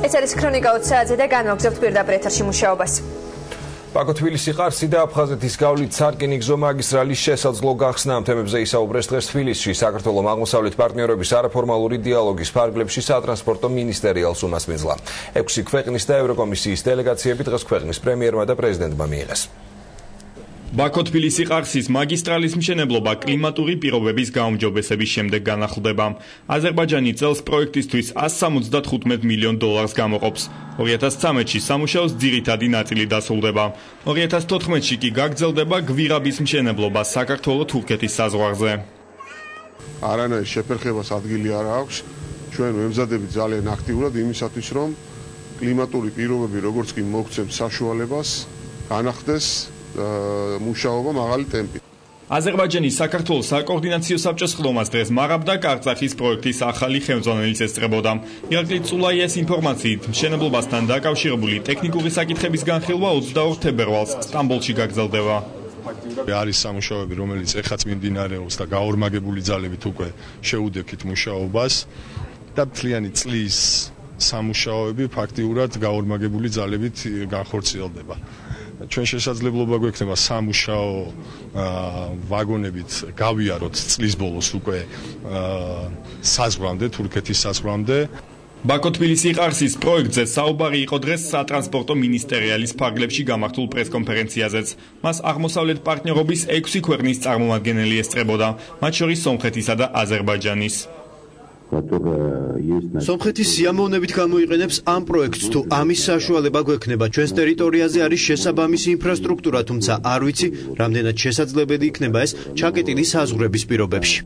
ეს არის ქრონიკა 20 საათზე და განვაგრძობთ პირდაპირ ეთერში მუშაობას. ბაქო-თბილისი ყარსი და აფხაზეთის გავლით სარკინიგზო მაგისტრალის შესაძლო გახსნა ამ თემებზე ისაუბრეს დღეს თბილისში საქართველოს აღმოსავლეთ პარტნიორების არაფორმალური დიალოგის ფარგლებში სატრანსპორტო მინისტერიალს უმასპინძლა. 6 ქვეყნის და ევროკომისიის დელეგაციები დღეს ქვეყნის პრემიერმა და პრეზიდენტმა მიიღეს. ბაქო-თბილისი ყარსის მაგისტრალის მშენებლობა კლიმატური პირობების გაუმჯობესების შემდეგ განახლდება. აზერბაიჯანი წელს პროექტისთვის 175 მილიონ დოლარს გამოყოფს. 2013-ში სამუშაოს ძირითადი ნაწილი დასრულდება. 2014-ში კი გაგრძელდება გვირაბის მშენებლობა საქართველო-თურქეთის საზღვარზე. არანაირ შეფერხებას ადგილი არ აქვს. ჩვენ ვემზადებით ძალიან აქტიურად იმისათვის, რომ კლიმატური პირობები როგორც კი მოგცემთ საშუალებას, განახდეს მუშაობა მაღალი ტემპით. აზერბაიჯანის საქართველოს საკოორდინაციო საბჭოს ხდომას დღეს მარაბ და კარწახის პროექტის ახალი ხელმძღვანელიც ესწრებოდა. ირაკლი წულაიას ინფორმაციით, მშენებლობასთან დაკავშირებული ტექნიკური საკითხების განხილვა 22 თებერვალს სტამბოლში გაგრძელდება. არის სამუშაოები, რომელიც ეხაც მიმდინარეობს და გაორმაგებული ძალებით უკვე შეუდექით მუშაობას და მთლიანი წლის სამუშაოები ფაქტიურად გაორმაგებული ძალებით განხორციელდება. ჩვენ შესაძლებლობა გვექნება სამუშაო ვაგონებით გავიაროთ წლის ბოლოს უკვე საზღვამდე, თურქეთის საზღვამდე. ბაქო-თბილისი ყარსის პროექტზე საუბარი იყო დღეს სატრანსპორტო მინისტერიალის ფარგლებში გამართულ პრესკონფერენციაზეც. მას აღმოსავლეთ პარტნიორობის 6 ქვეყნის წარმომადგენელი ესწრებოდა, მათ შორის სომხეთისა და აზერბაიჯანის. სომხეთის სიამოვნებით გამოიყენებს ამ პროექტს, თუ ამის საშუალება გვექნება ჩვენს ტერიტორიაზე არის შესაბამისი ინფრასტრუქტურა, თუმცა არ ვიცი, რამდენად შესაძლებელი იქნება ეს ჩაკეტილი საზღვრების პირობებში.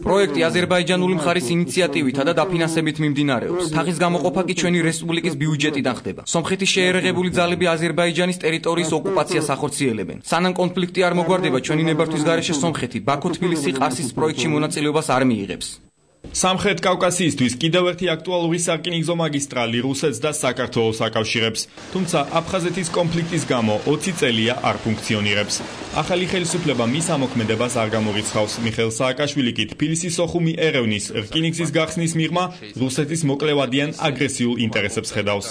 პროექტი აზერბაიჯანული მხარის ინიციატივითა და დაფინანსებით მიმდინარეობს. თაღის გამოყოფა კი ჩვენი რესპუბლიკის ბიუჯეტიდან ხდება. სომხეთის შეერაღებული ძალები აზერბაიჯანის ტერიტორიის ოკუპაციას ახორციელებენ. სანამ კონფლიქტი არ მოგვარდება, ჩვენი ნებართვის გარეშე სომხეთი ბაქო-თბილისი ყარსის პროექტში მონაწილეობას არ მიიღებს. სამხრეთ კავკასიისთვის კიდევ ერთი აქტუალური სარკინიგზო მაგისტრალი რუსეთს და საქართველოს აკავშირებს. თუმცა აფხაზეთის კონფლიქტის გამო 20 წელია არ ფუნქციონირებს. ახალი ხელისუფლება მის ამოქმედებას არ გამორიცხავს. მიხეილ სააკაშვილი კი თბილისის ოხუმი ერევნის რკინიგზის გახსნის მიღმა რუსეთის მოკლევადიან აგრესიულ ინტერესებს ხედავს.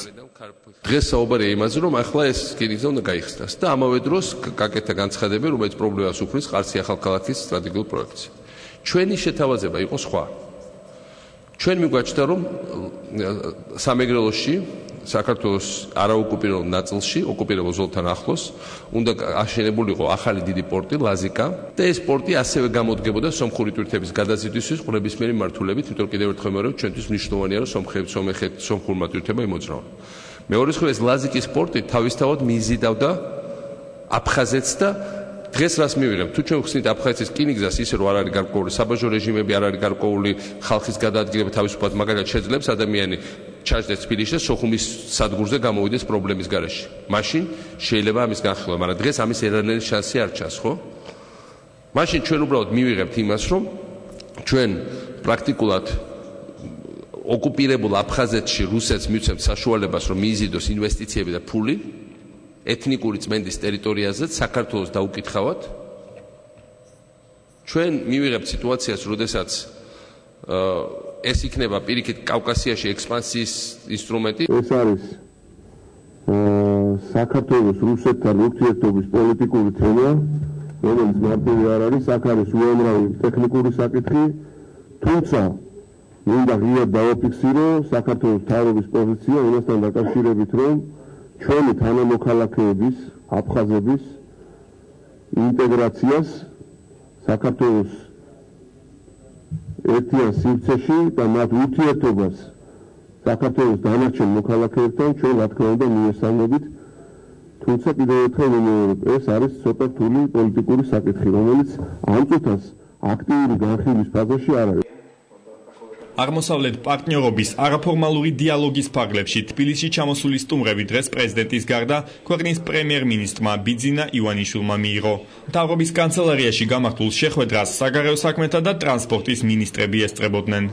დღეს საუბარია იმაზე, რომ ახლა ეს რკინიგზა უნდა გაიხსნას და ამავე დროს გაკეთა განცხადები, რომელიც პრობლემას უქმნის ყარსი ახალქალაქის სტრატეგიულ პროექტს. ჩვენი შეთავაზება იყო სხვა. ჩვენ მიგვაჩნდა, რომ სამეგრელოში, საქართველოს არაოკუპირებულ ნაწილში, ოკუპირებულ ზოლთან ახლოს, უნდა აშენებულიყო ახალი დიდი პორტი, ლაზიკა, და ეს პორტი ასევე გამოდგებოდა სომხური ტვირთების გადაზიდვისთვის ყურებისმიერი მმართველობით, იმიტომ რომ კიდევ ერთხელ მეორე ჩვენთვის მნიშვნელოვანია, რომ სომხურმა ტვირთებმა იმოძრავა. მეორესხოვ ეს ლაზიკის პორტი თავისთავად მიიზიდავდა აფხაზეთს და დღეს რას მივიღებთ? თუ ჩვენ ვხსნით აფხაზეთის რკინიგზას ისე რომ არ არის გარკვეული საბაჟო რეჟიმები, არ არის გარკვეული ხალხის გადაადგილება, თავისუფლად მაგალითად შეძლებს ადამიანი ჩაჯდეს თბილისში და სოხუმის სადგურზე გამოვიდეს პრობლემის გარეშე. მაშინ შეიძლება ამის განხილვა, მაგრამ დღეს ამის ეროვნული შანსი არ ჩანს, ხო? მაშინ ჩვენ უბრალოდ მივიღებთ იმას, რომ ჩვენ პრაქტიკულად ოკუპირებულ აფხაზეთში რუსეთს მივცემთ საშუალებას, რომ მიიზიდოს ინვესტიციები და ფული ეთნიკური წმენდის ტერიტორიაზე საქართველოს დაუკითხავად. ჩვენ მივიღებთ სიტუაციას, როდესაც ეს იქნება პირიქით კავკასიაში ექსპანსიის ინსტრუმენტი. ეს არის საქართველოს რუსეთთან ურთიერთობის პოლიტიკური თემა, რომელიც მარტივი არ არის, აქ არის უამრავი ტექნიკური საკითხი, თუმცა მინდა ღიად დავაფიქსირო საქართველოს მთავრობის პოზიცია იმასთან დაკავშირებით, რომ ჩვენი თანამოქალაქეების, აფხაზების ინტეგრაციას საქართველოს ერთიან სივრცეში და მათ ურთიერთობას საქართველოს დანარჩენ მოქალაქეებთან ჩვენ რა თქმა უნდა მიესალმებით, თუმცა კიდევ ერთხელ ვიმეორებ, ეს არის ცოტა რთული პოლიტიკური საკითხი, რომელიც ამ წუთას აქტიური განხილვის ფაზაში არ არის. აღმოსავლეთ პარტნიორობის არაფორმალური დიალოგის ფარგლებში თბილისში ჩამოსული სტუმრები დღეს პრეზიდენტის გარდა ქვეყნის პრემიერ-მინისტრმა ბიძინა ივანიშვილმა მიიღო. მთავრობის კანცელარიაში გამართულ შეხვედრას საგარეო საქმეთა და ტრანსპორტის მინისტრები ესწრებოდნენ.